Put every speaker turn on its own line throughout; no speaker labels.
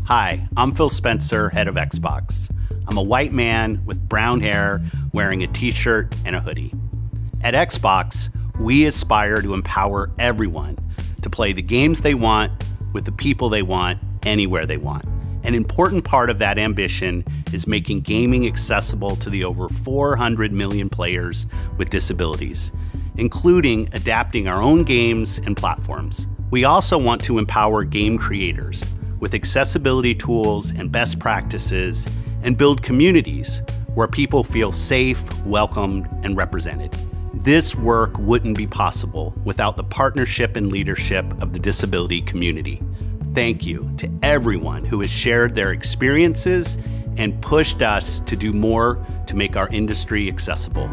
Hi, I'm Phil Spencer, head of Xbox. I'm a white man with brown hair wearing a t-shirt and a hoodie. At Xbox, we aspire to empower everyone to play the games they want with the people they want anywhere they want. An important part of that ambition is making gaming accessible to the over 400 million players with disabilities, including adapting our own games and platforms. We also want to empower game creators with accessibility tools and best practices and build communities where people feel safe, welcomed, and represented. This work wouldn't be possible without the partnership and leadership of the disability community. Thank you to everyone who has shared their experiences and pushed us to do more to make our industry accessible.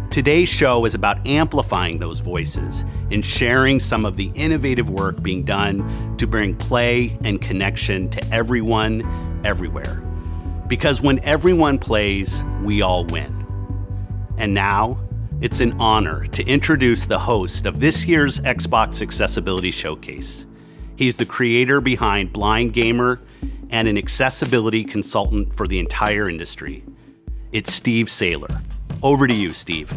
Today's show is about amplifying those voices and sharing some of the innovative work being done to bring play and connection to everyone, everywhere. Because when everyone plays, we all win. And now, it's an honor to introduce the host of this year's Xbox Accessibility Showcase. He's the creator behind Blind Gamer and an accessibility consultant for the entire industry. It's Steve Saylor. Over to you, Steve.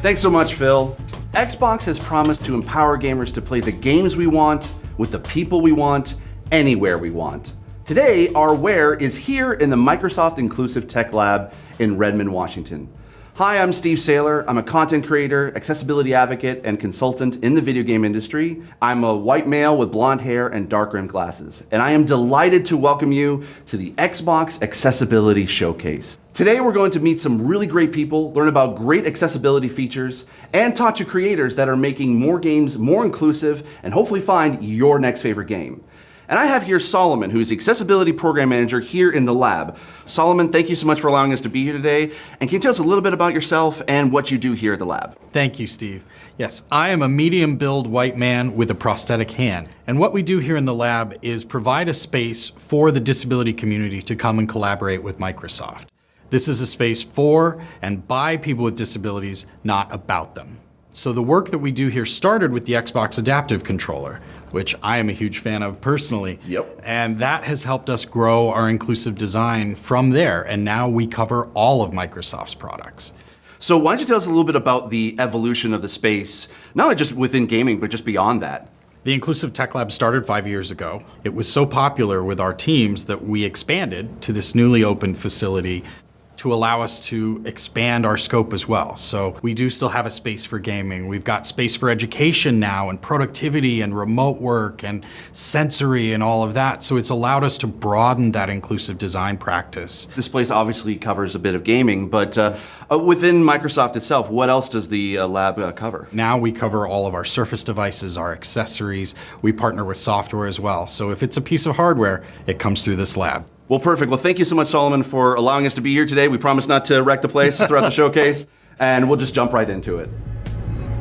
Thanks so much, Phil. Xbox has promised to empower gamers to play the games we want, with the people we want, anywhere we want. Today, our where is here in the Microsoft Inclusive Tech Lab in Redmond, Washington. Hi, I'm Steve Saylor. I'm a content creator, accessibility advocate, and consultant in the video game industry. I'm a white male with blonde hair and dark rimmed glasses, and I am delighted to welcome you to the Xbox Accessibility Showcase. Today, we're going to meet some really great people, learn about great accessibility features, and talk to creators that are making more games more inclusive, and hopefully find your next favorite game. And I have here Solomon, who's the Accessibility Program Manager here in the lab. Solomon, thank you so much for allowing us to be here today. And can you tell us a little bit about yourself and what you do here at the lab?
Thank you, Steve. Yes, I am a medium-build white man with a prosthetic hand. And what we do here in the lab is provide a space for the disability community to come and collaborate with Microsoft. This is a space for and by people with disabilities, not about them. So the work that we do here started with the Xbox Adaptive Controller, which I am a huge fan of personally.
Yep.
And that has helped us grow our inclusive design from there. And now we cover all of Microsoft's products.
So why don't you tell us a little bit about the evolution of the space, not only just within gaming, but just beyond that?
The Inclusive Tech Lab started 5 years ago. It was so popular with our teams that we expanded to this newly opened facility to allow us to expand our scope as well. So we do still have a space for gaming. We've got space for education now, and productivity and remote work and sensory and all of that. So it's allowed us to broaden that inclusive design practice.
This place obviously covers a bit of gaming, but within Microsoft itself, what else does the lab cover?
Now we cover all of our Surface devices, our accessories. We partner with software as well. So if it's a piece of hardware, it comes through this lab.
Well, perfect. Well, thank you so much, Solomon, for allowing us to be here today. We promise not to wreck the place throughout the showcase, and we'll just jump right into it.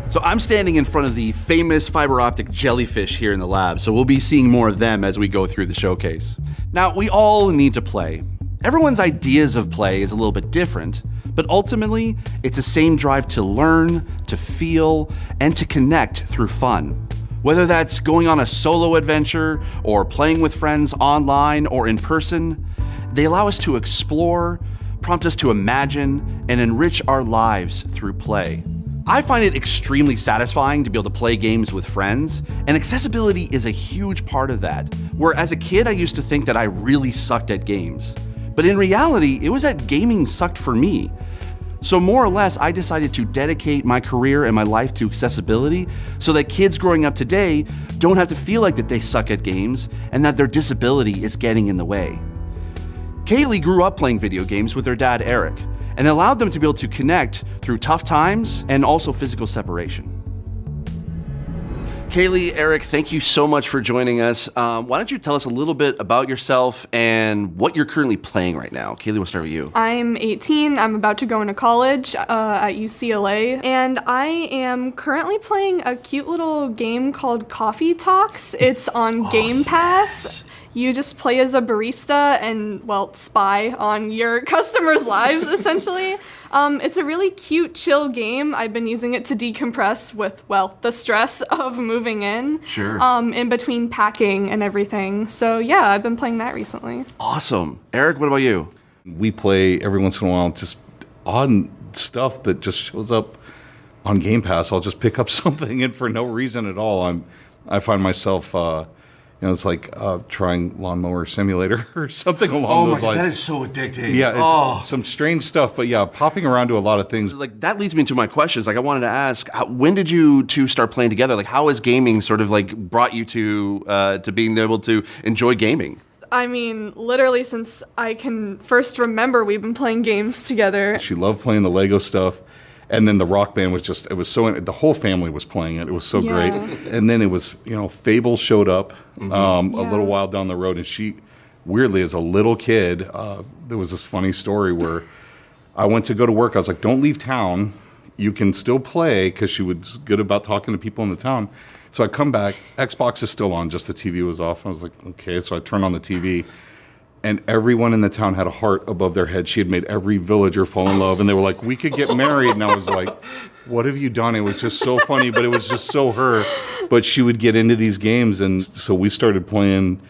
So I'm standing in front of the famous fiber optic jellyfish here in the lab, so we'll be seeing more of them as we go through the showcase. Now, we all need to play. Everyone's ideas of play is a little bit different, but ultimately, it's the same drive to learn, to feel, and to connect through fun. Whether that's going on a solo adventure or playing with friends online or in person, they allow us to explore, prompt us to imagine, and enrich our lives through play. I find it extremely satisfying to be able to play games with friends, and accessibility is a huge part of that. Where as a kid, I used to think that I really sucked at games. But in reality, it was that gaming sucked for me. So more or less, I decided to dedicate my career and my life to accessibility so that kids growing up today don't have to feel like that they suck at games and that their disability is getting in the way. Kaylee grew up playing video games with her dad, Eric, and it allowed them to be able to connect through tough times and also physical separation. Kaylee, Eric, thank you so much for joining us. Why don't you tell us a little bit about yourself and what you're currently playing right now? Kaylee, we'll start with you.
I'm 18. I'm about to go into college at UCLA, and I am currently playing a cute little game called Coffee Talks. It's on Game Pass.
Yes.
You just play as a barista and, well, spy on your customers' lives, essentially. It's a really cute, chill game. I've been using it to decompress with, well, the stress of moving in.
Sure.
In between packing and everything. So, yeah, I've been playing that recently.
Awesome. Eric, what about you?
We play every once in a while just odd stuff that just shows up on Game Pass. I'll just pick up something and for no reason at all, I find myself, it's like trying Lawnmower Simulator or something along those lines.
That is so addicting.
Yeah, it's some strange stuff, but yeah, popping around to a lot of things.
Like that leads me to my questions. Like I wanted to ask, when did you two start playing together? Like how has gaming sort of like brought you to being able to enjoy gaming?
I mean, literally since I can first remember, we've been playing games together.
She loved playing the Lego stuff. And then the Rock Band was just, it was so, the whole family was playing it. It was so great. And then it was, Fable showed up a little while down the road. And she, weirdly, as a little kid, there was this funny story where I went to go to work. I was like, don't leave town. You can still play, because she was good about talking to people in the town. So I come back, Xbox is still on, just the TV was off. I was like, okay. So I turned on the TV. And everyone in the town had a heart above their head. She had made every villager fall in love. And they were like, we could get married. And I was like, what have you done? It was just so funny, but it was just so her. But she would get into these games. And so we started playing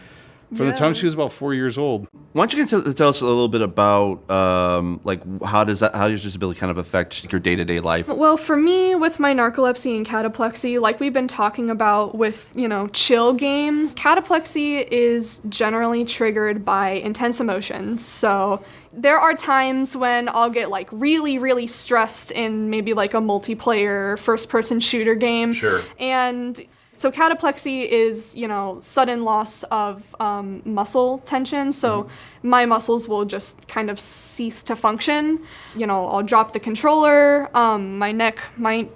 from the time she was about 4 years old.
Why don't you tell us a little bit about how does disability kind of affect your day-to-day life?
Well, for me, with my narcolepsy and cataplexy, like we've been talking about with, chill games, cataplexy is generally triggered by intense emotions. So there are times when I'll get like really, really stressed in maybe like a multiplayer first-person shooter game.
Sure.
And so cataplexy is, sudden loss of muscle tension. So my muscles will just kind of cease to function. I'll drop the controller, my neck might,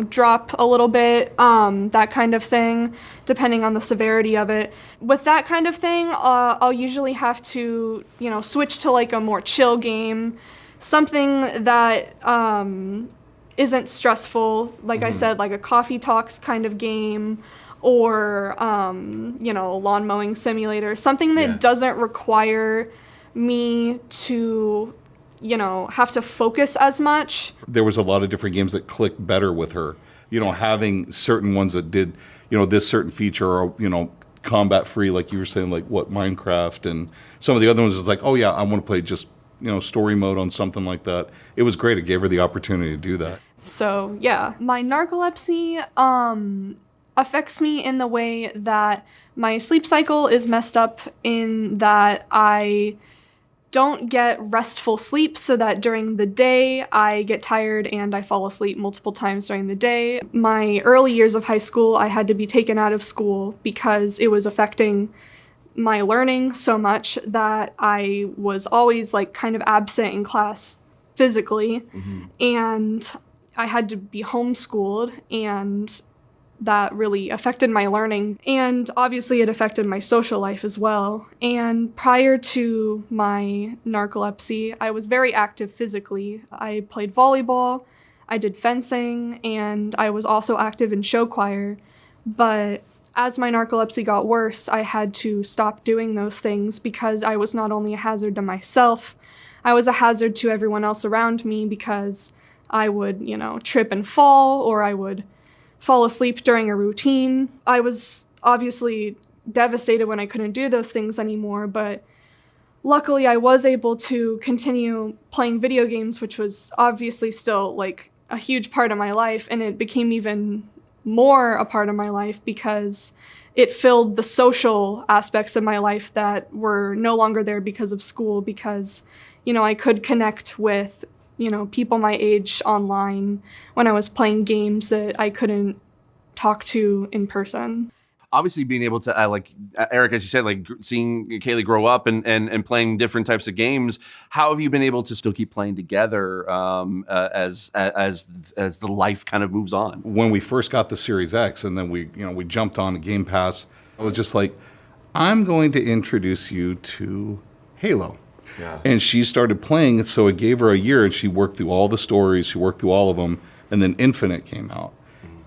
drop a little bit, that kind of thing, depending on the severity of it. With that kind of thing, I'll usually have to, switch to like a more chill game, something that isn't stressful, like I said, like a coffee talks kind of game, or lawn mowing simulator, something that doesn't require me to have to focus as much.
There was a lot of different games that clicked better with her, having certain ones that did this certain feature, or combat free, like you were saying, like what, Minecraft, and some of the other ones was like, oh yeah, I want to play just story mode on something like that. It was great. It gave her the opportunity to do that.
So yeah, my narcolepsy affects me in the way that my sleep cycle is messed up, in that I don't get restful sleep, so that during the day I get tired and I fall asleep multiple times during the day. My early years of high school, I had to be taken out of school because it was affecting my learning so much that I was always like kind of absent in class physically, and I had to be homeschooled, and that really affected my learning. And obviously it affected my social life as well. And prior to my narcolepsy, I was very active physically. I played volleyball, I did fencing, and I was also active in show choir. But as my narcolepsy got worse, I had to stop doing those things, because I was not only a hazard to myself, I was a hazard to everyone else around me, because I would, trip and fall, or I would fall asleep during a routine. I was obviously devastated when I couldn't do those things anymore, but luckily I was able to continue playing video games, which was obviously still like a huge part of my life, and it became even more a part of my life because it filled the social aspects of my life that were no longer there because of school, because, I could connect with, people my age online when I was playing games that I couldn't talk to in person.
Obviously being able to, like Eric, as you said, like seeing Kaylee grow up and playing different types of games, how have you been able to still keep playing together as the life kind of moves on?
When we first got the Series X, and then we jumped on Game Pass, I was just like, I'm going to introduce you to Halo.
Yeah.
And she started playing, so it gave her a year, and she worked through all the stories, she worked through all of them, and then Infinite came out.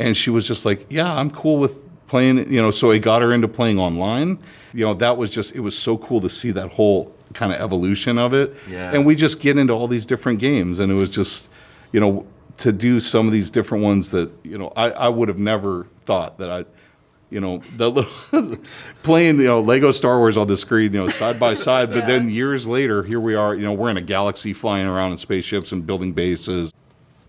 And she was just like, yeah, I'm cool with playing, so it got her into playing online. That was just, it was so cool to see that whole kind of evolution of it.
Yeah.
And we just get into all these different games, and it was just, to do some of these different ones that, I would have never thought that the little playing, Lego Star Wars on the screen, side by side. But then years later, here we are, we're in a galaxy flying around in spaceships and building bases.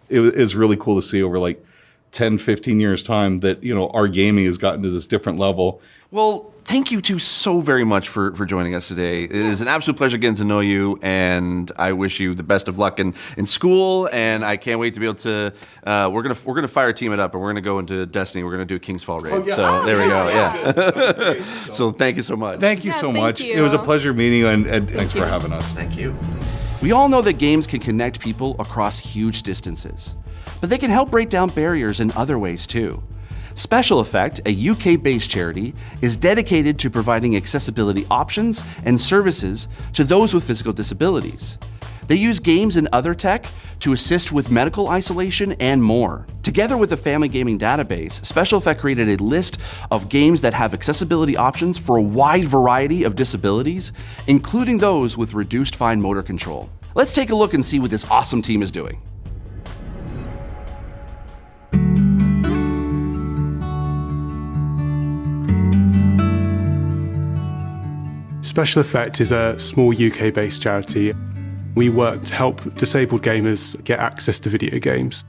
It is really cool to see over like 10, 15 years time that, our gaming has gotten to this different level.
Well, thank you two so very much for joining us today. It is an absolute pleasure getting to know you, and I wish you the best of luck in school. And I can't wait to be able to. We're gonna fire team it up, and we're gonna go into Destiny. We're gonna do a King's Fall raid. So there we go. Yeah. So thank you so much.
Thank you so
thank
much.
you.
It was a pleasure meeting you, and thanks for having us.
Thank you. We all know that games can connect people across huge distances, but they can help break down barriers in other ways too. Special Effect, a UK-based charity, is dedicated to providing accessibility options and services to those with physical disabilities. They use games and other tech to assist with medical isolation and more. Together with the Family Gaming Database, Special Effect created a list of games that have accessibility options for a wide variety of disabilities, including those with reduced fine motor control. Let's take a look and see what this awesome team is doing.
Special Effect is a small UK-based charity. We work to help disabled gamers get access to video games.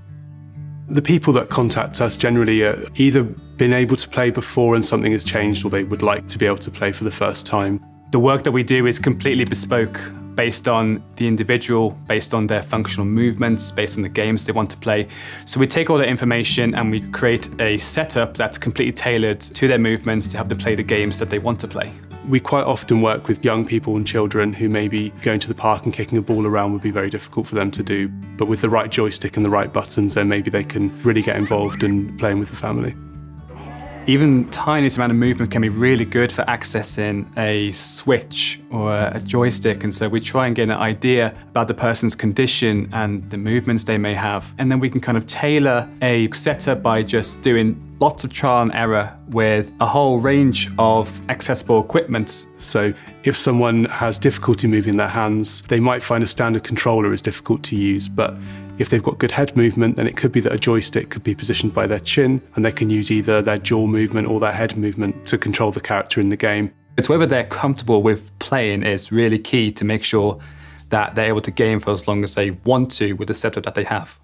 The people that contact us generally are either been able to play before and something has changed, or they would like to be able to play for the first time.
The work that we do is completely bespoke, based on the individual, based on their functional movements, based on the games they want to play. So we take all that information and we create a setup that's completely tailored to their movements to help them play the games that they want to play.
We quite often work with young people and children who maybe going to the park and kicking a ball around would be very difficult for them to do. But with the right joystick and the right buttons, then maybe they can really get involved in playing with the family.
Even tiniest amount of movement can be really good for accessing a switch or a joystick, and so we try and get an idea about the person's condition and the movements they may have, and then we can kind of tailor a setup by just doing lots of trial and error with a whole range of accessible equipment.
So if someone has difficulty moving their hands, they might find a standard controller is difficult to use, but if they've got good head movement, then it could be that a joystick could be positioned by their chin, and they can use either their jaw movement or their head movement to control the character in the game.
It's whether they're comfortable with playing is really key to make sure that they're able to game for as long as they want to with the setup that they have.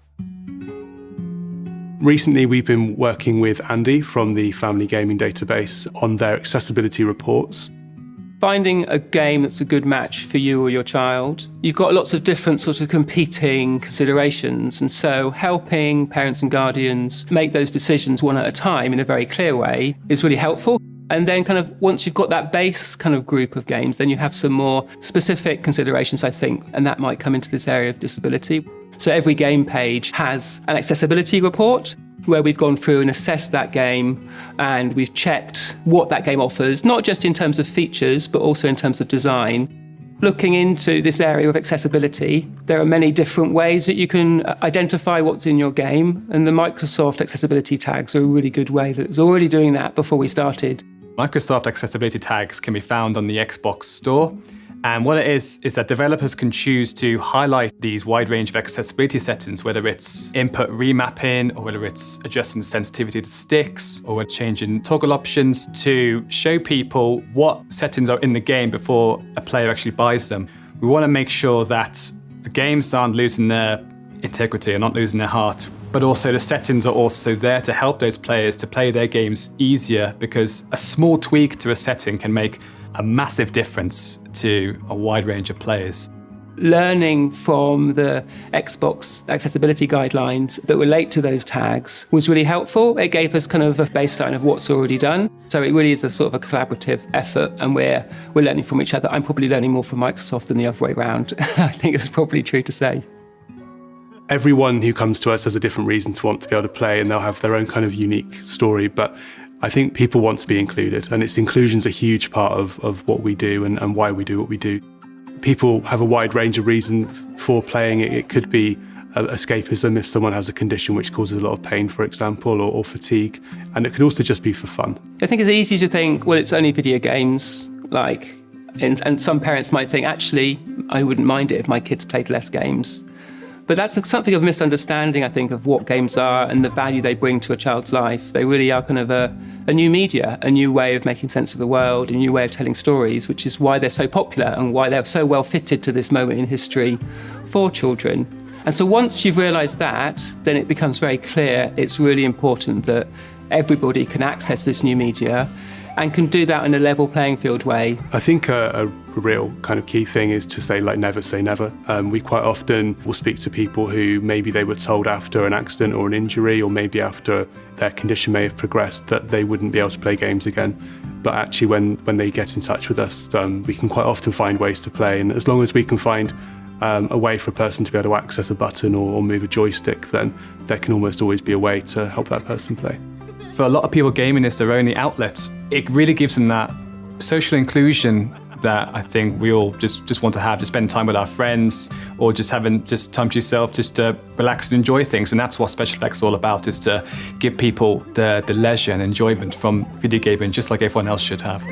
Recently, we've been working with Andy from the Family Gaming Database on their accessibility reports.
Finding a game that's a good match for you or your child, you've got lots of different sort of competing considerations, and so helping parents and guardians make those decisions one at a time in a very clear way is really helpful. And then kind of once you've got that base kind of group of games, then you have some more specific considerations, I think, and that might come into this area of disability. So every game page has an accessibility report where we've gone through and assessed that game, and we've checked what that game offers, not just in terms of features, but also in terms of design. Looking into this area of accessibility, there are many different ways that you can identify what's in your game, and the Microsoft accessibility tags are a really good way that was already doing that before we started.
Microsoft accessibility tags can be found on the Xbox store. And what it is that developers can choose to highlight these wide range of accessibility settings, whether it's input remapping, or whether it's adjusting sensitivity to sticks, or it's changing toggle options to show people what settings are in the game before a player actually buys them. We want to make sure that the games aren't losing their integrity or not losing their heart, but also the settings are also there to help those players to play their games easier, because a small tweak to a setting can make a massive difference to a wide range of players.
Learning from the Xbox accessibility guidelines that relate to those tags was really helpful. It gave us kind of a baseline of what's already done. So it really is a sort of a collaborative effort, and we're learning from each other. I'm probably learning more from Microsoft than the other way around. I think it's probably true to say.
Everyone who comes to us has a different reason to want to be able to play, and they'll have their own kind of unique story, but I think people want to be included, and inclusion's a huge part of what we do and why we do what we do. People have a wide range of reasons for playing. It could be escapism if someone has a condition which causes a lot of pain, for example, or fatigue. And it can also just be for fun.
I think it's easy to think, well, it's only video games, and some parents might think, actually, I wouldn't mind it if my kids played less games. But that's something of a misunderstanding, I think, of what games are and the value they bring to a child's life. They really are kind of a new media, a new way of making sense of the world, a new way of telling stories, which is why they're so popular and why they're so well fitted to this moment in history for children. And so once you've realised that, then it becomes very clear it's really important that everybody can access this new media and can do that in a level playing field way.
I think a real kind of key thing is to say, never say never. We quite often will speak to people who maybe they were told after an accident or an injury, or maybe after their condition may have progressed, that they wouldn't be able to play games again. But actually when they get in touch with us, we can quite often find ways to play. And as long as we can find a way for a person to be able to access a button or move a joystick, then there can almost always be a way to help that person play.
For a lot of people, gaming is their only outlet. It really gives them that social inclusion that I think we all just want to have, to spend time with our friends, or just having just time to yourself, just to relax and enjoy things. And that's what Special Effects is all about, is to give people the leisure and enjoyment from video gaming, just like everyone else should have.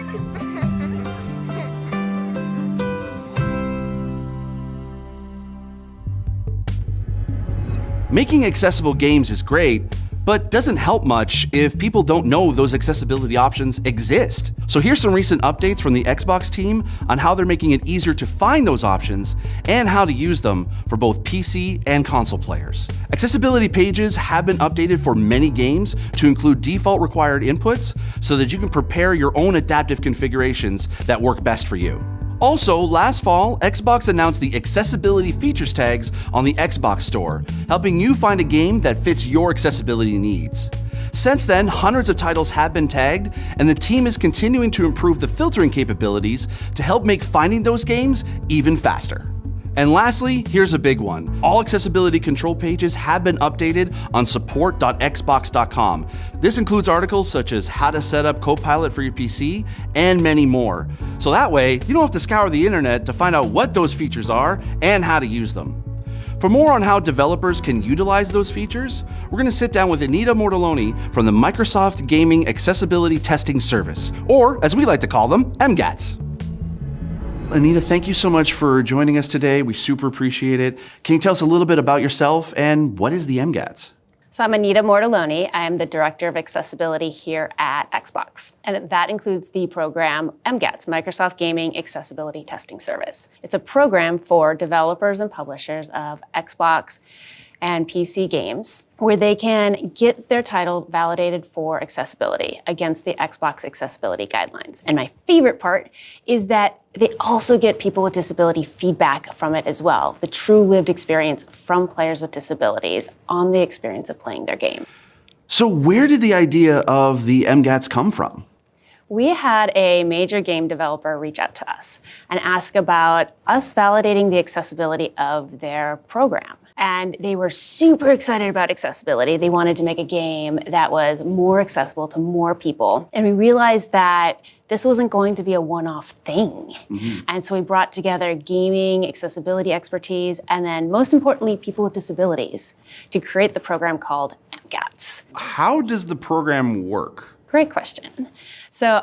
Making accessible games is great, but doesn't help much if people don't know those accessibility options exist. So here's some recent updates from the Xbox team on how they're making it easier to find those options and how to use them for both PC and console players. Accessibility pages have been updated for many games to include default required inputs so that you can prepare your own adaptive configurations that work best for you. Also, last fall, Xbox announced the accessibility features tags on the Xbox Store, helping you find a game that fits your accessibility needs. Since then, hundreds of titles have been tagged, and the team is continuing to improve the filtering capabilities to help make finding those games even faster. And lastly, here's a big one. All accessibility control pages have been updated on support.xbox.com. This includes articles such as how to set up Copilot for your PC and many more. So that way, you don't have to scour the internet to find out what those features are and how to use them. For more on how developers can utilize those features, we're going to sit down with Anita Mortelloni from the Microsoft Gaming Accessibility Testing Service, or as we like to call them, MGATS. Anita, thank you so much for joining us today. We super appreciate it. Can you tell us a little bit about yourself and what is the MGATS?
So I'm Anita Mortelloni. I am the Director of Accessibility here at Xbox. And that includes the program MGATS, Microsoft Gaming Accessibility Testing Service. It's a program for developers and publishers of Xbox and PC games where they can get their title validated for accessibility against the Xbox accessibility guidelines. And my favorite part is that they also get people with disability feedback from it as well, the true lived experience from players with disabilities on the experience of playing their game.
So where did the idea of the MGATS come from?
We had a major game developer reach out to us and ask about us validating the accessibility of their program. And they were super excited about accessibility. They wanted to make a game that was more accessible to more people. And we realized that this wasn't going to be a one-off thing. And so we brought together gaming, accessibility expertise, and then most importantly, people with disabilities to create the program called MGATS.
How does the program work?
Great question. So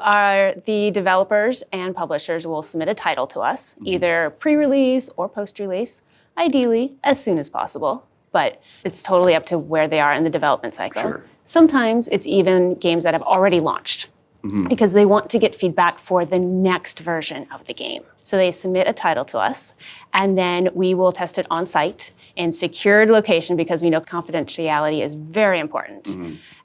the developers and publishers will submit a title to us, either pre-release or post-release, ideally as soon as possible, but it's totally up to where they are in the development cycle.
Sure.
Sometimes it's even games that have already launched because they want to get feedback for the next version of the game. So they submit a title to us, and then we will test it on site in secured location because we know confidentiality is very important.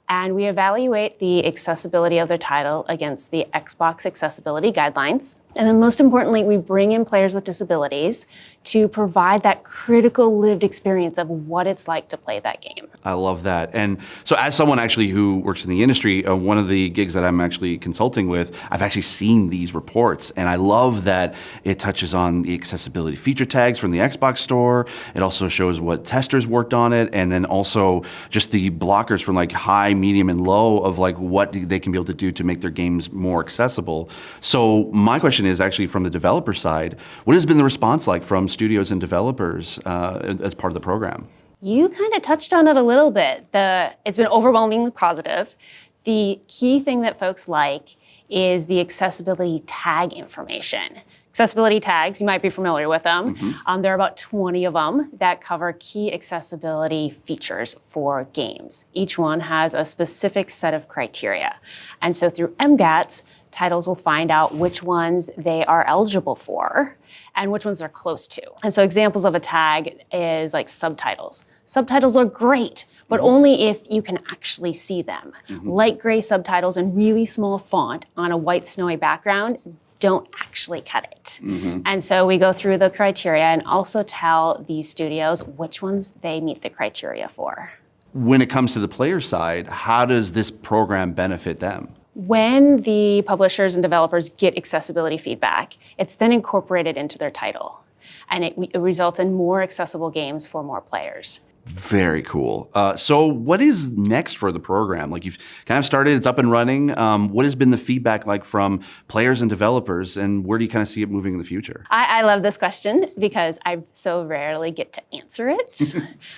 And we evaluate the accessibility of their title against the Xbox accessibility guidelines. And then most importantly, we bring in players with disabilities to provide that critical lived experience of what it's like to play that game.
I love that. And so as someone actually who works in the industry, one of the gigs that I'm actually consulting with, I've actually seen these reports. And I love that it touches on the accessibility feature tags from the Xbox Store. It also shows what testers worked on it. And then also just the blockers from like high, medium, and low of like what they can be able to do to make their games more accessible. So my question is actually from the developer side, what has been the response like from studios and developers as part of the program?
You kind of touched on it a little bit. It's been overwhelmingly positive. The key thing that folks like is the accessibility tag information. Accessibility tags, you might be familiar with them. There are about 20 of them that cover key accessibility features for games. Each one has a specific set of criteria. And so through MGATS, titles will find out which ones they are eligible for and which ones they're close to. And so examples of a tag is like subtitles. Subtitles are great, but only if you can actually see them. Light gray subtitles in really small font on a white snowy background don't actually cut it. And so we go through the criteria and also tell these studios which ones they meet the criteria for.
When it comes to the player side, how does this program benefit them?
When the publishers and developers get accessibility feedback, it's then incorporated into their title. And it results in more accessible games for more players.
Very cool. So what is next for the program? Like, you've kind of started, it's up and running. What has been the feedback like from players and developers, and where do you kind of see it moving in the future?
I love this question because I so rarely get to answer it.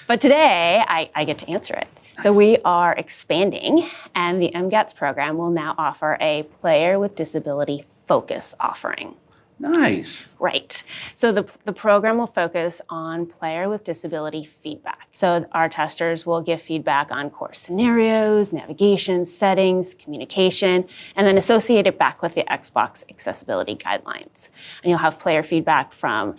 But today, I get to answer it. So we are expanding, and the MGATS program will now offer a player with disability focus offering.
Nice.
Right. So the program will focus on player with disability feedback. So our testers will give feedback on core scenarios, navigation, settings, communication, and then associate it back with the Xbox accessibility guidelines. And you'll have player feedback from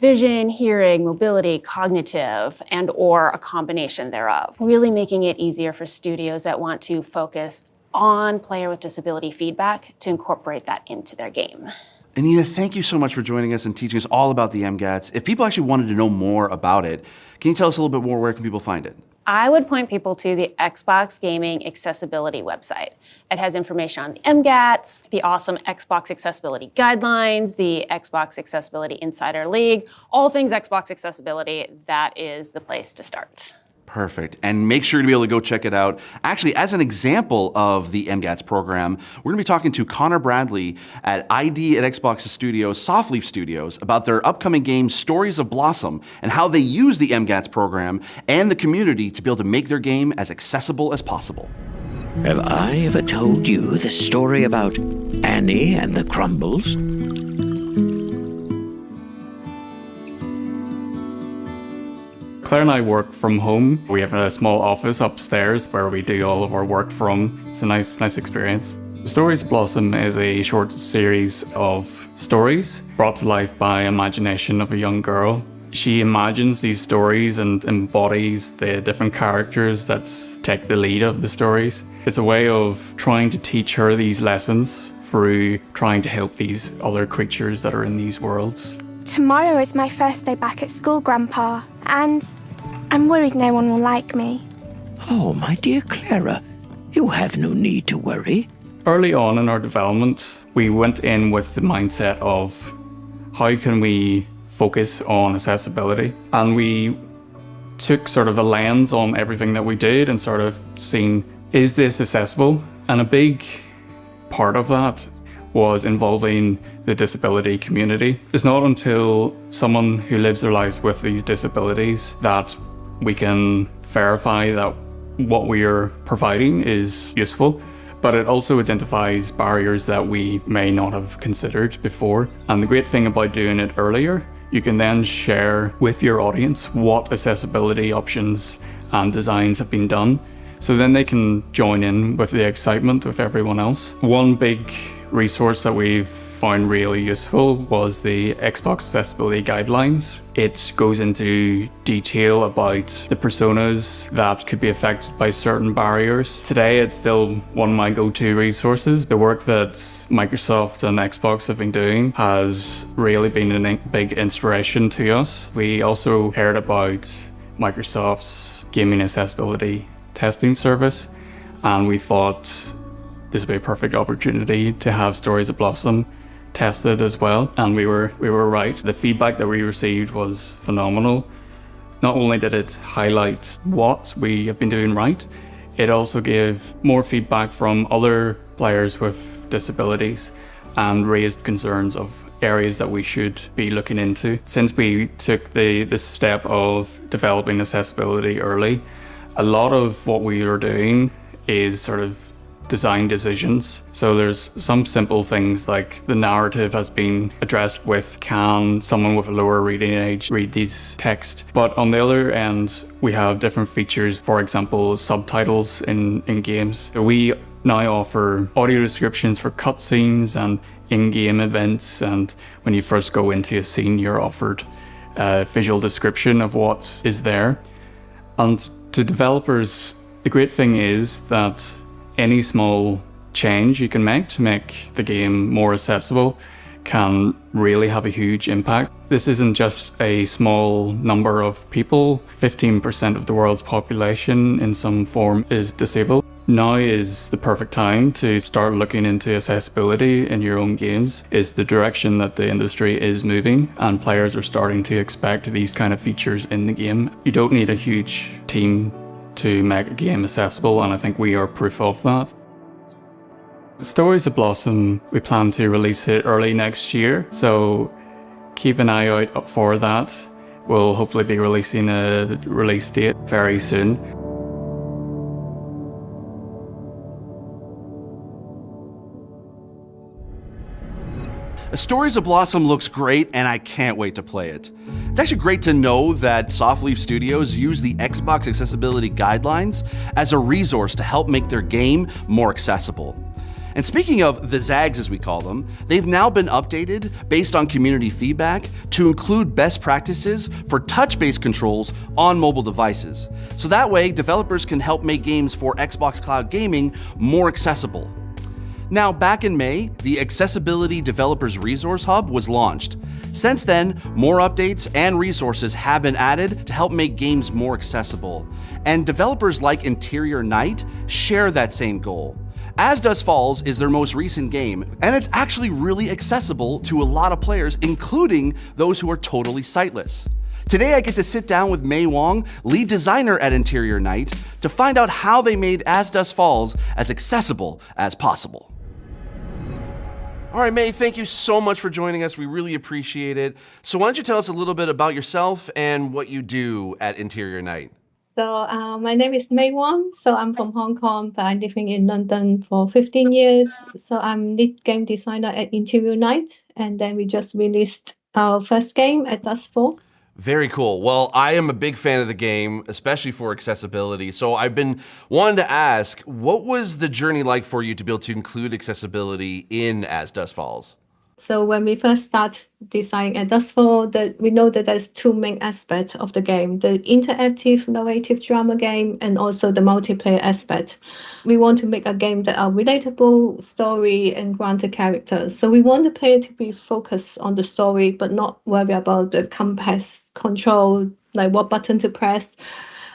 vision, hearing, mobility, cognitive, and or a combination thereof. Really making it easier for studios that want to focus on player with disability feedback to incorporate that into their game.
Anita, thank you so much for joining us and teaching us all about the MGATS. If people actually wanted to know more about it, can you tell us a little bit more? Where can people find it?
I would point people to the Xbox Gaming Accessibility website. It has information on the MGATS, the awesome Xbox Accessibility Guidelines, the Xbox Accessibility Insider League, all things Xbox accessibility. That is the place to start.
Perfect. And make sure to be able to go check it out. Actually, as an example of the MGATS program, we're going to be talking to Connor Bradley at ID at Xbox Studios, Softleaf Studios, about their upcoming game Stories of Blossom and how they use the MGATS program and the community to be able to make their game as accessible as possible.
Have I ever told you the story about Annie and the Crumbles?
Claire and I work from home. We have a small office upstairs where we do all of our work from. It's a nice experience. Stories of Blossom is a short series of stories brought to life by imagination of a young girl. She imagines these stories and embodies the different characters that take the lead of the stories. It's a way of trying to teach her these lessons through trying to help these other creatures that are in these worlds.
Tomorrow is my first day back at school, Grandpa, and I'm worried no one will like me.
Oh, my dear Clara, you have no need to worry.
Early on in our development, we went in with the mindset of how can we focus on accessibility? And we took sort of a lens on everything that we did and sort of seen, is this accessible? And a big part of that was involving the disability community. It's not until someone who lives their lives with these disabilities that we can verify that what we are providing is useful, but it also identifies barriers that we may not have considered before. And the great thing about doing it earlier, you can then share with your audience what accessibility options and designs have been done. So then they can join in with the excitement of everyone else. One big resource that we've found really useful was the Xbox Accessibility Guidelines. It goes into detail about the personas that could be affected by certain barriers. Today, it's still one of my go-to resources. The work that Microsoft and Xbox have been doing has really been a big inspiration to us. We also heard about Microsoft's gaming accessibility testing service, and we thought this would be a perfect opportunity to have Stories of Blossom tested as well, and we were right. The feedback that we received was phenomenal. Not only did it highlight what we have been doing right, it also gave more feedback from other players with disabilities and raised concerns of areas that we should be looking into. Since we took the step of developing accessibility early, a lot of what we are doing is sort of design decisions. So there's some simple things like the narrative has been addressed with, can someone with a lower reading age read these text? But on the other end, we have different features, for example, subtitles in games. So we now offer audio descriptions for cutscenes and in-game events, and when you first go into a scene, you're offered a visual description of what is there. And to developers, the great thing is that any small change you can make to make the game more accessible can really have a huge impact. This isn't just a small number of people. 15% of the world's population in some form is disabled. Now is the perfect time to start looking into accessibility in your own games. It's the direction that the industry is moving, and players are starting to expect these kind of features in the game. You don't need a huge team to make a game accessible, and I think we are proof of that. Stories of Blossom, we plan to release it early next year, so keep an eye out for that. We'll hopefully be releasing a release date very soon.
Stories of Blossom looks great, and I can't wait to play it. It's actually great to know that Softleaf Studios use the Xbox Accessibility Guidelines as a resource to help make their game more accessible. And speaking of the ZAGs, as we call them, they've now been updated based on community feedback to include best practices for touch-based controls on mobile devices. So that way, developers can help make games for Xbox Cloud Gaming more accessible. Now, back in May, the Accessibility Developers Resource Hub was launched. Since then, more updates and resources have been added to help make games more accessible. And developers like Interior Night share that same goal. As Dusk Falls is their most recent game, and it's actually really accessible to a lot of players, including those who are totally sightless. Today I get to sit down with Mei Wong, lead designer at Interior Night, to find out how they made As Dusk Falls as accessible as possible. All right, Mei, thank you so much for joining us. We really appreciate it. So why don't you tell us a little bit about yourself and what you do at Interior Night?
So my name is Mei Wong. So I'm from Hong Kong, but I'm living in London for 15 years. So I'm lead game designer at Interior Night. And then we just released our first game at Dusk Falls.
Very cool. Well, I am a big fan of the game, especially for accessibility. So I've been wanting to ask, what was the journey like for you to be able to include accessibility in As Dusk Falls?
So when we first start designing at Dusk Falls, we know that there's two main aspects of the game, the interactive narrative drama game and also the multiplayer aspect. We want to make a game that are relatable story and grounded characters. So we want the player to be focused on the story, but not worry about the complex control, like what button to press.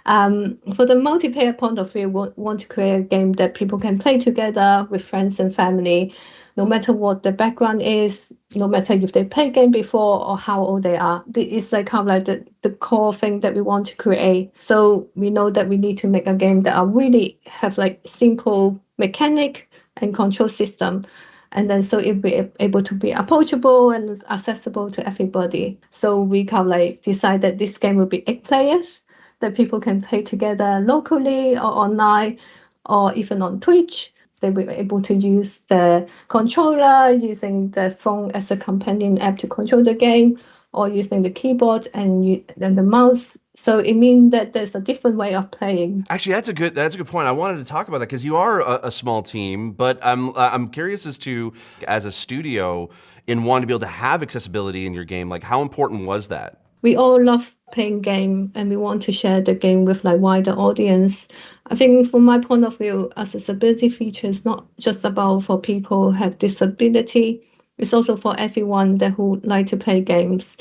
For the multiplayer point of view, we want to create a game that people can play together with friends and family, no matter what the background is, no matter if they played game before or how old they are. It's like kind of like the core thing that we want to create. So we know that we need to make a game that are really have like simple mechanic and control system. And then so it be able to be approachable and accessible to everybody. So we kind of like decide that this game will be 8 players that people can play together locally or online or even on Twitch. They will be able to use the controller, using the phone as a companion app to control the game, or using the keyboard and the mouse. So it means that there's a different way of playing.
Actually, that's a good point. I wanted to talk about that because you are a small team, but I'm curious as to, as a studio, in wanting to be able to have accessibility in your game, like how important was that?
We all love playing game and we want to share the game with like wider audience. I think from my point of view, accessibility feature is not just about for people who have disability. It's also for everyone that who like to play games.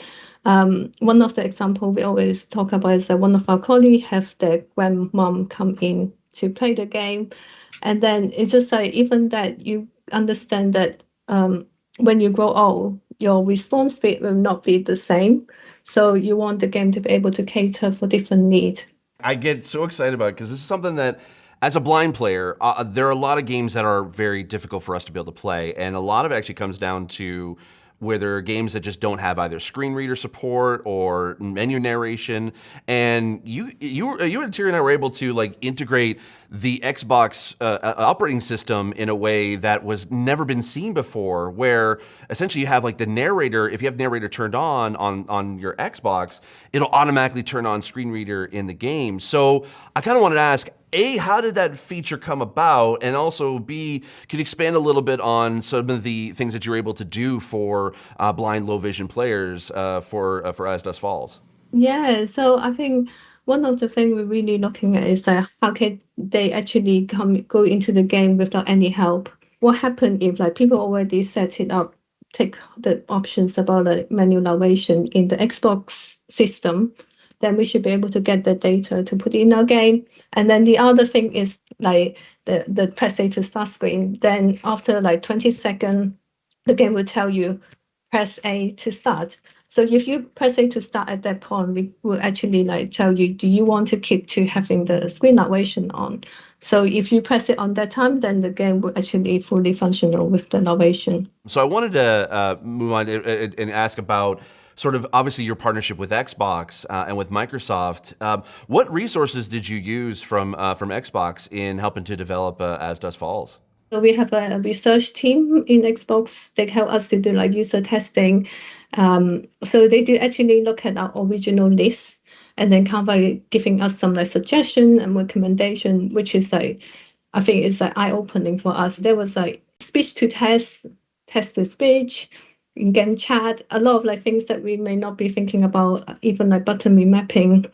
One of the examples we always talk about is that one of our colleagues have their grandmom come in to play the game. And then it's just like, even that you understand that when you grow old, your response speed will not be the same. So you want the game to be able to cater for different needs.
I get so excited about it because this is something that, as a blind player, there are a lot of games that are very difficult for us to be able to play. And a lot of it actually comes down to where there are games that just don't have either screen reader support or menu narration. And you and Tyrion and I were able to like integrate the Xbox operating system in a way that was never been seen before, where essentially you have like the narrator, if you have narrator turned on your Xbox, it'll automatically turn on screen reader in the game. So I kind of wanted to ask, A, how did that feature come about? And also, B, can you expand a little bit on some of the things that you're able to do for blind, low vision players for As Dusk Falls?
Yeah, so I think one of the things we're really looking at is how can they actually go into the game without any help? What happens if like people already set it up, take the options about like menu narration in the Xbox system, then we should be able to get the data to put in our game. And then the other thing is like the press A to start screen. Then after like 20 seconds, the game will tell you press A to start. So if you press A to start at that point, we will actually like tell you, do you want to keep to having the screen narration on? So if you press it on that time, then the game will actually fully functional with the narration.
So I wanted to move on and ask about sort of obviously your partnership with Xbox and with Microsoft. What resources did you use from Xbox in helping to develop As Dusk Falls?
So we have a research team in Xbox that help us to do like user testing. So they do actually look at our original list and then come by giving us some like suggestion and recommendation, which is like, I think it's like eye-opening for us. There was like speech to text, text to speech, in-game chat, a lot of like things that we may not be thinking about, even like button remapping.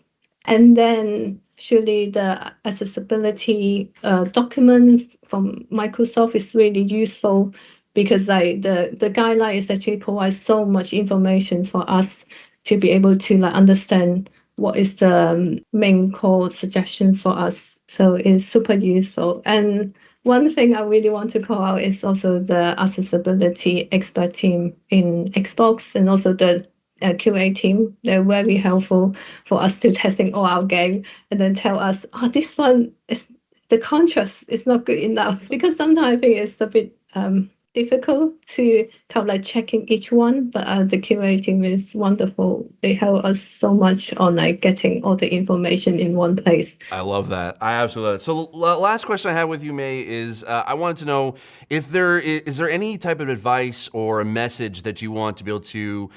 And then surely the accessibility document from Microsoft is really useful because like the guideline is actually provides so much information for us to be able to like understand what is the main core suggestion for us. So it's super useful. And one thing I really want to call out is also the accessibility expert team in Xbox and also the QA team. They're very helpful for us to testing all our game and then tell us, oh, this one is the contrast is not good enough, because sometimes I think it's a bit difficult to kind of like checking each one, but the QA team is wonderful. They help us so much on like getting all the information in one place.
I love that. I absolutely love it. So last question I have with you, May, is I wanted to know if is there any type of advice or a message that you want to be able to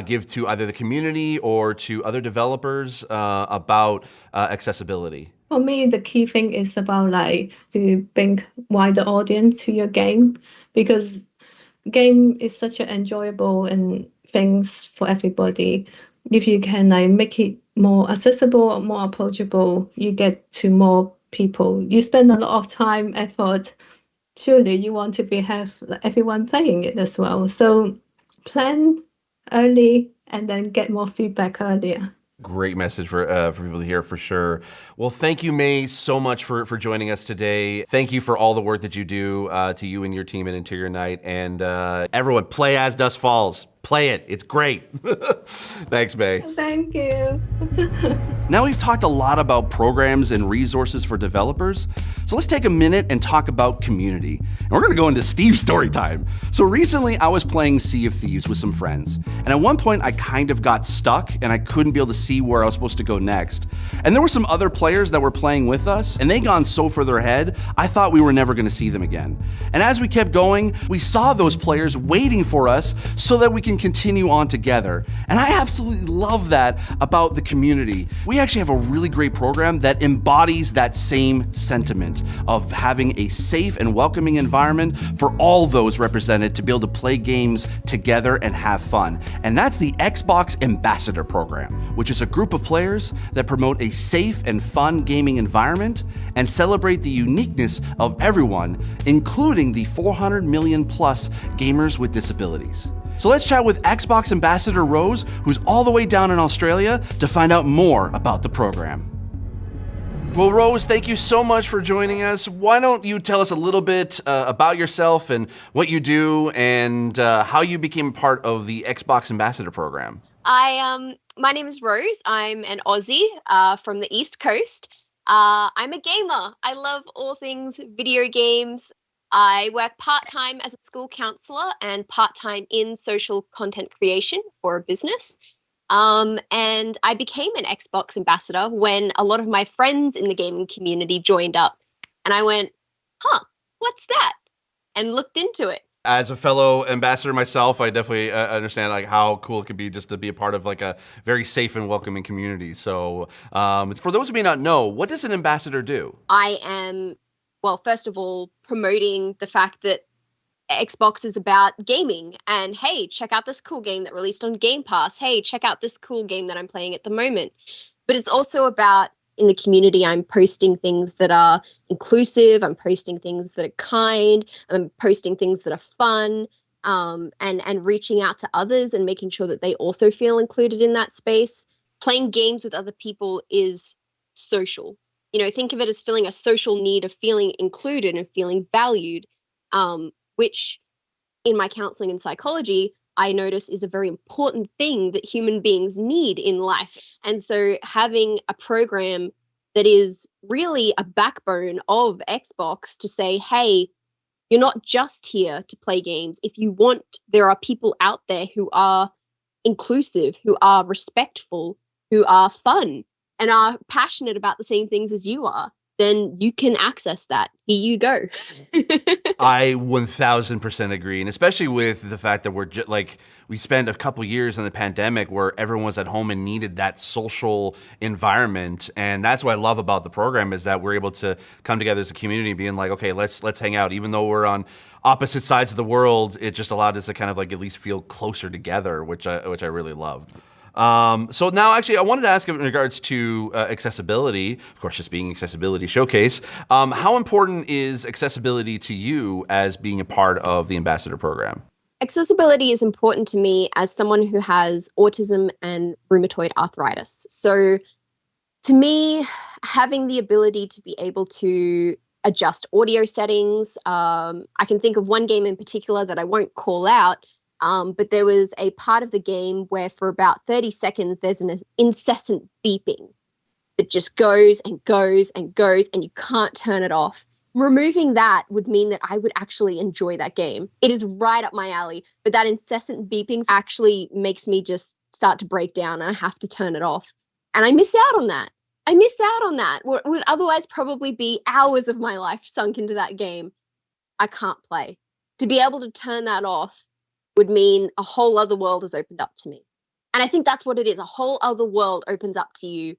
give to either the community or to other developers about accessibility?
For me, the key thing is about like to bring wider audience to your game, because game is such an enjoyable and things for everybody. If you can like make it more accessible, more approachable, you get to more people. You spend a lot of time, effort. Surely you want to have everyone playing it as well. So plan early and then get more feedback earlier.
Great message for people to hear for sure. Well, thank you, May, so much for joining us today. Thank you for all the work that you do to you and your team at Interior Night. And everyone, play As Dusk Falls. Play it. It's great. Thanks, May.
Thank you.
Now we've talked a lot about programs and resources for developers, so let's take a minute and talk about community. And we're gonna go into Steve's story time. So recently I was playing Sea of Thieves with some friends, and at one point I kind of got stuck and I couldn't be able to see where I was supposed to go next. And there were some other players that were playing with us, and they'd gone so further ahead, I thought we were never gonna see them again. And as we kept going, we saw those players waiting for us so that we can continue on together. And I absolutely love that about the community. We actually have a really great program that embodies that same sentiment of having a safe and welcoming environment for all those represented to be able to play games together and have fun. And that's the Xbox Ambassador Program, which is a group of players that promote a safe and fun gaming environment and celebrate the uniqueness of everyone, including the 400 million plus gamers with disabilities. So let's chat with Xbox Ambassador Rose, who's all the way down in Australia, to find out more about the program. Well, Rose, thank you so much for joining us. Why don't you tell us a little bit about yourself and what you do and how you became part of the Xbox Ambassador Program?
My name is Rose. I'm an Aussie from the East Coast. I'm a gamer. I love all things video games. I work part-time as a school counsellor and part-time in social content creation for a business. And I became an Xbox ambassador when a lot of my friends in the gaming community joined up. And I went, what's that? And looked into it.
As a fellow ambassador myself, I definitely understand like how cool it could be just to be a part of like a very safe and welcoming community. So for those who may not know, what does an ambassador do?
I am, well, first of all, promoting the fact that Xbox is about gaming and, hey, check out this cool game that released on Game Pass. Hey, check out this cool game that I'm playing at the moment. But it's also about, in the community, I'm posting things that are inclusive, I'm posting things that are kind, I'm posting things that are fun, and reaching out to others and making sure that they also feel included in that space. Playing games with other people is social. You know, think of it as filling a social need of feeling included and feeling valued, which in my counseling and psychology, I notice is a very important thing that human beings need in life. And so having a program that is really a backbone of Xbox to say, hey, you're not just here to play games. If you want, there are people out there who are inclusive, who are respectful, who are fun, and are passionate about the same things as you are, then you can access that. Here you go.
I 1000% agree. And especially with the fact that we spent a couple years in the pandemic where everyone was at home and needed that social environment. And that's what I love about the program is that we're able to come together as a community being like, okay, let's hang out. Even though we're on opposite sides of the world, it just allowed us to kind of like at least feel closer together, which I really loved. So now actually I wanted to ask in regards to accessibility, of course, just being Accessibility Showcase, how important is accessibility to you as being a part of the Ambassador program?
Accessibility is important to me as someone who has autism and rheumatoid arthritis. So to me, having the ability to be able to adjust audio settings, I can think of one game in particular that I won't call out, but there was a part of the game where for about 30 seconds, there's an incessant beeping that just goes and goes and goes, and you can't turn it off. Removing that would mean that I would actually enjoy that game. It is right up my alley, but that incessant beeping actually makes me just start to break down and I have to turn it off. And I miss out on that. What would otherwise probably be hours of my life sunk into that game. I can't play. To be able to turn that off would mean a whole other world has opened up to me. And I think that's what it is. A whole other world opens up to you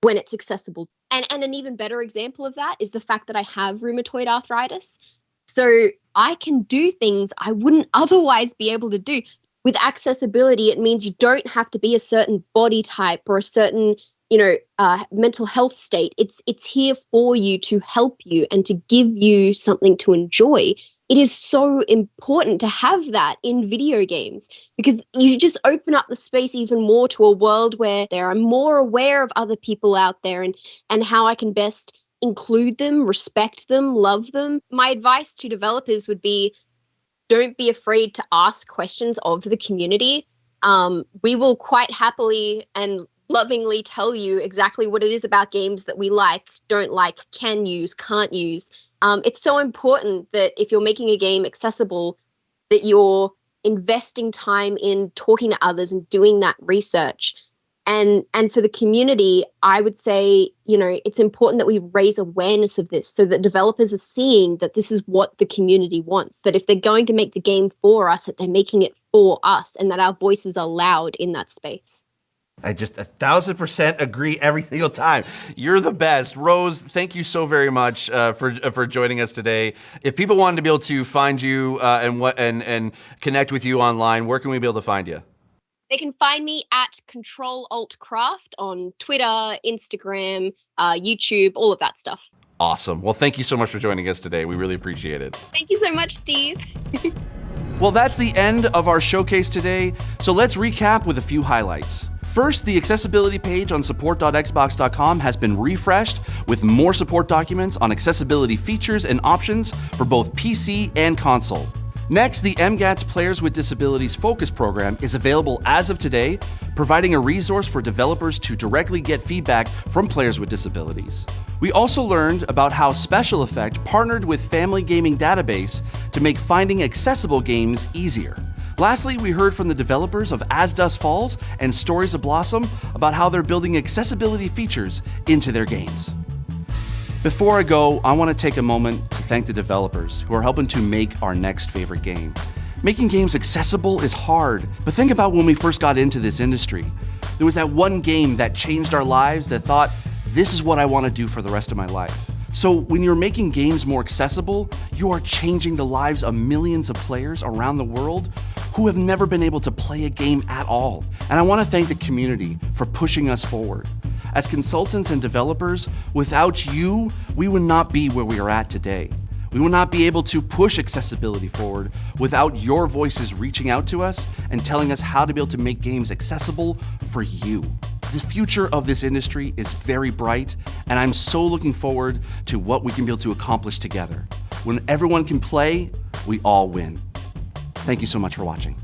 when it's accessible. And an even better example of that is the fact that I have rheumatoid arthritis. So I can do things I wouldn't otherwise be able to do. With accessibility, it means you don't have to be a certain body type or a certain, mental health state. It's here for you to help you and to give you something to enjoy. It is so important to have that in video games because you just open up the space even more to a world where they are more aware of other people out there and how I can best include them, respect them, love them. My advice to developers would be, don't be afraid to ask questions of the community. We will quite happily and lovingly tell you exactly what it is about games that we like, don't like, can use, can't use. It's so important that if you're making a game accessible, that you're investing time in talking to others and doing that research. And for the community, I would say, it's important that we raise awareness of this so that developers are seeing that this is what the community wants, that if they're going to make the game for us, that they're making it for us and that our voices are loud in that space.
I just 1000% agree every single time. You're the best. Rose, thank you so very much for joining us today. If people wanted to be able to find you and connect with you online, where can we be able to find you?
They can find me at Control-Alt-Craft on Twitter, Instagram, YouTube, all of that stuff.
Awesome. Well, thank you so much for joining us today. We really appreciate it.
Thank you so much, Steve.
Well, that's the end of our showcase today. So let's recap with a few highlights. First, the accessibility page on support.xbox.com has been refreshed with more support documents on accessibility features and options for both PC and console. Next, the MGATS Players with Disabilities Focus Program is available as of today, providing a resource for developers to directly get feedback from players with disabilities. We also learned about how Special Effect partnered with Family Gaming Database to make finding accessible games easier. Lastly, we heard from the developers of As Dusk Falls and Stories of Blossom about how they're building accessibility features into their games. Before I go, I want to take a moment to thank the developers who are helping to make our next favorite game. Making games accessible is hard, but think about when we first got into this industry. There was that one game that changed our lives that thought, this is what I want to do for the rest of my life. So when you're making games more accessible, you are changing the lives of millions of players around the world who have never been able to play a game at all. And I want to thank the community for pushing us forward. As consultants and developers, without you, we would not be where we are at today. We will not be able to push accessibility forward without your voices reaching out to us and telling us how to be able to make games accessible for you. The future of this industry is very bright, and I'm so looking forward to what we can be able to accomplish together. When everyone can play, we all win. Thank you so much for watching.